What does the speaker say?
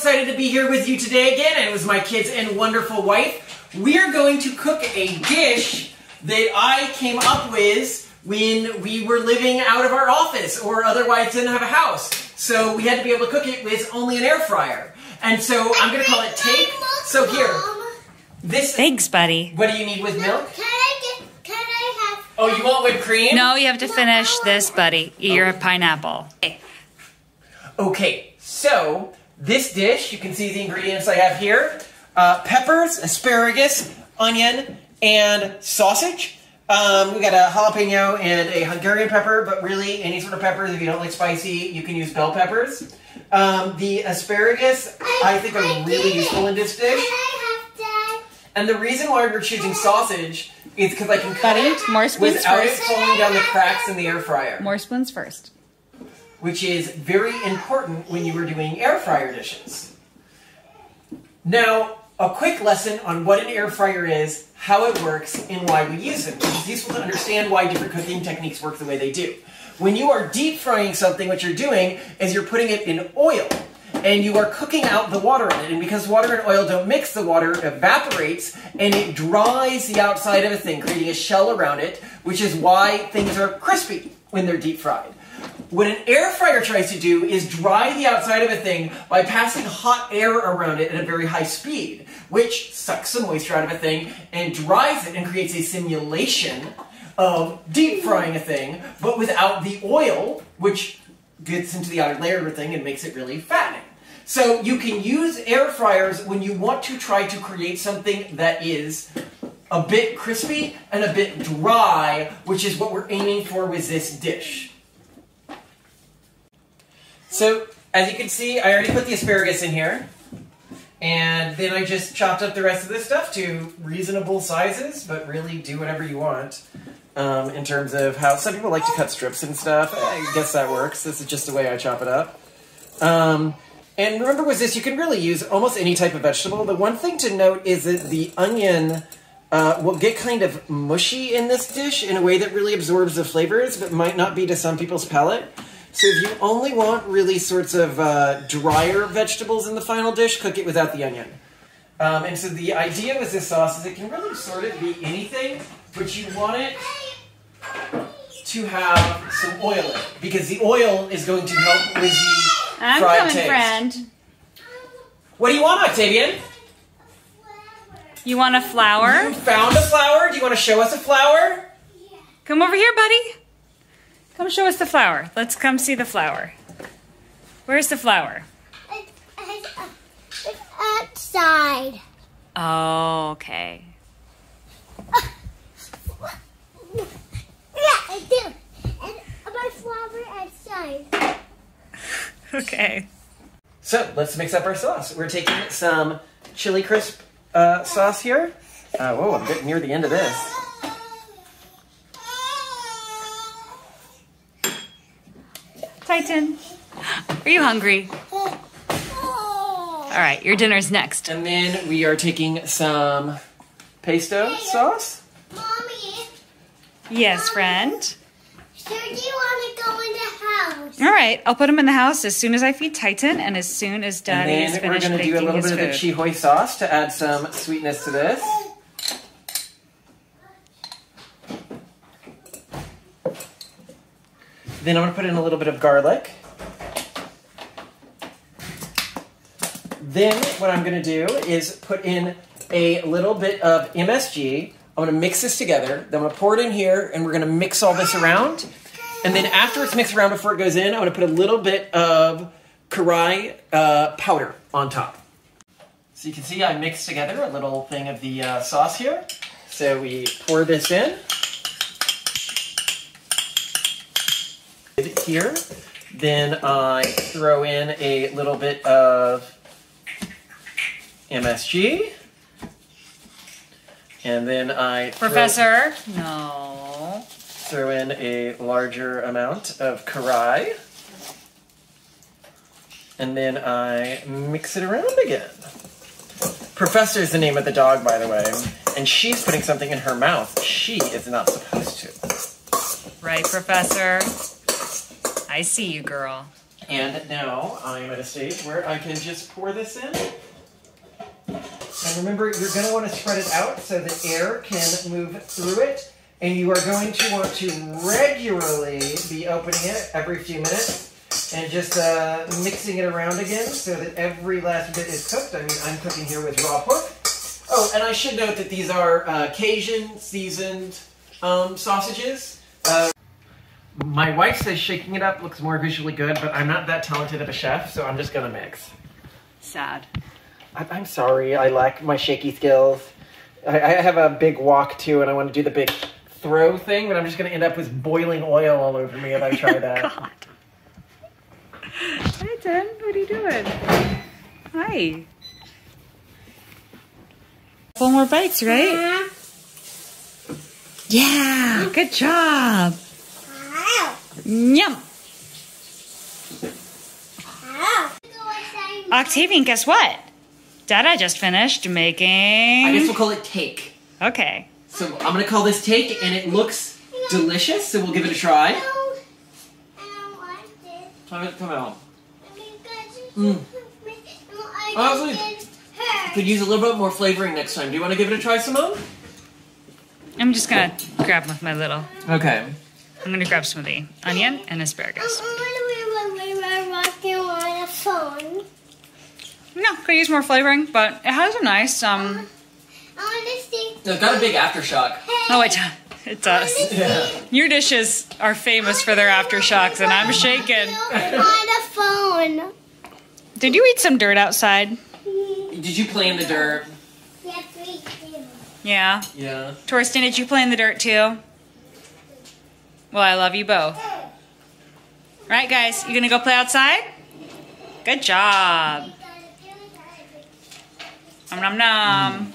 excited to be here with you today again, and with my kids and wonderful wife. We are going to cook a dish that I came up with when we were living out of our office or otherwise didn't have a house. So we had to be able to cook it with only an air fryer. And so I'm going to call it take. So here, this... Thanks, buddy. What do you need with milk? Can I have... Oh, you want whipped cream? No, you have to finish this, buddy. Eat your pineapple. Okay, so this dish, you can see the ingredients I have here. Peppers, asparagus, onion, and sausage. We got a jalapeno and a Hungarian pepper, but really any sort of peppers, if you don't like spicy, you can use bell peppers. The asparagus, I think, are really useful in this dish. And the reason why we're choosing sausage is because I can cut it without it falling down the cracks in the air fryer. More spoons first. Which is very important when you were doing air fryer dishes. Now, a quick lesson on what an air fryer is, how it works, and why we use it. It's useful to understand why different cooking techniques work the way they do. When you are deep frying something, what you're doing is you're putting it in oil, and you are cooking out the water in it. And because water and oil don't mix, the water evaporates, and it dries the outside of a thing, creating a shell around it, which is why things are crispy when they're deep fried. What an air fryer tries to do is dry the outside of a thing by passing hot air around it at a very high speed, which sucks the moisture out of a thing and dries it and creates a simulation of deep frying a thing, but without the oil, which gets into the outer layer of a thing and makes it really fattening. So you can use air fryers when you want to try to create something that is a bit crispy and a bit dry, which is what we're aiming for with this dish. So, as you can see, I already put the asparagus in here, and then I just chopped up the rest of this stuff to reasonable sizes, but really do whatever you want in terms of how some people like to cut strips and stuff. I guess that works. This is just the way I chop it up. And remember with this, you can really use almost any type of vegetable. The one thing to note is that the onion will get kind of mushy in this dish in a way that really absorbs the flavors, but might not be to some people's palate. So if you only want really sorts of drier vegetables in the final dish, cook it without the onion. And so the idea with this sauce is it can really sort of be anything, but you want it to have some oil in it, because the oil is going to help with the fried taste. Friend. What do you want, Octavian? You want a flower? You found a flower? Do you want to show us a flower? Come over here, buddy. Come show us the flower. Let's come see the flower. Where's the flower? It's outside. Oh, okay. Yeah, I do. And my flower outside. Okay. So, let's mix up our sauce. We're taking some chili crisp sauce here. Whoa, I'm getting near the end of this. Titan, are you hungry? All right, your dinner's next. And then we are taking some pesto sauce. Mommy. Yes, friend. So do you want to go in the house? All right, I'll put him in the house as soon as I feed Titan and as soon as Daddy's and then we're finished going to making do a little his bit of the chihoy sauce to add some sweetness to this. Then I'm going to put in a little bit of garlic. Then what I'm going to do is put in a little bit of MSG. I'm going to mix this together. Then I'm going to pour it in here, and we're going to mix all this around. And then after it's mixed around before it goes in, I'm going to put a little bit of karahi powder on top. So you can see I mixed together a little thing of the sauce here. So we pour this in. Here. Then I throw in a little bit of MSG. And then I Professor, no. Throw in a larger amount of karahi. And then I mix it around again. Professor is the name of the dog, by the way. And she's putting something in her mouth. She is not supposed to. Right, Professor? I see you, girl. And now I'm at a stage where I can just pour this in. And remember, you're going to want to spread it out so that air can move through it. And you are going to want to regularly be opening it every few minutes and just mixing it around again so that every last bit is cooked. I mean, I'm cooking here with raw pork. Oh, and I should note that these are Cajun seasoned sausages. My wife says shaking it up looks more visually good, but I'm not that talented of a chef, so I'm just going to mix. Sad. I'm sorry, I lack my shaky skills. I have a big wok too, and I want to do the big throw thing, but I'm just going to end up with boiling oil all over me if I try that. God. Hi, Jen. What are you doing? Hi. Couple more bites, right? Yeah. Good job. Yum. Octavian, guess what? Dada just finished making... I guess we'll call it take. Okay. So I'm going to call this take, and it looks delicious, so we'll give it a try. I don't want this. Come out. Mm. Honestly, could use a little bit more flavoring next time. Do you want to give it a try, Simone? I'm just going to grab with my little... Okay. I'm going to grab some of the onion and asparagus. We're walking on a phone. No, could use more flavoring, but it has a nice, I want to see. It's got a big aftershock. Oh, it does. Yeah. Your dishes are famous for their aftershocks, and I'm shaking. On a phone. Did you eat some dirt outside? Did you play in the dirt? Yes, we do. Yeah. Yeah. Torsten, did you play in the dirt too? Well, I love you both. Right, guys, you gonna go play outside? Good job. Nom nom nom.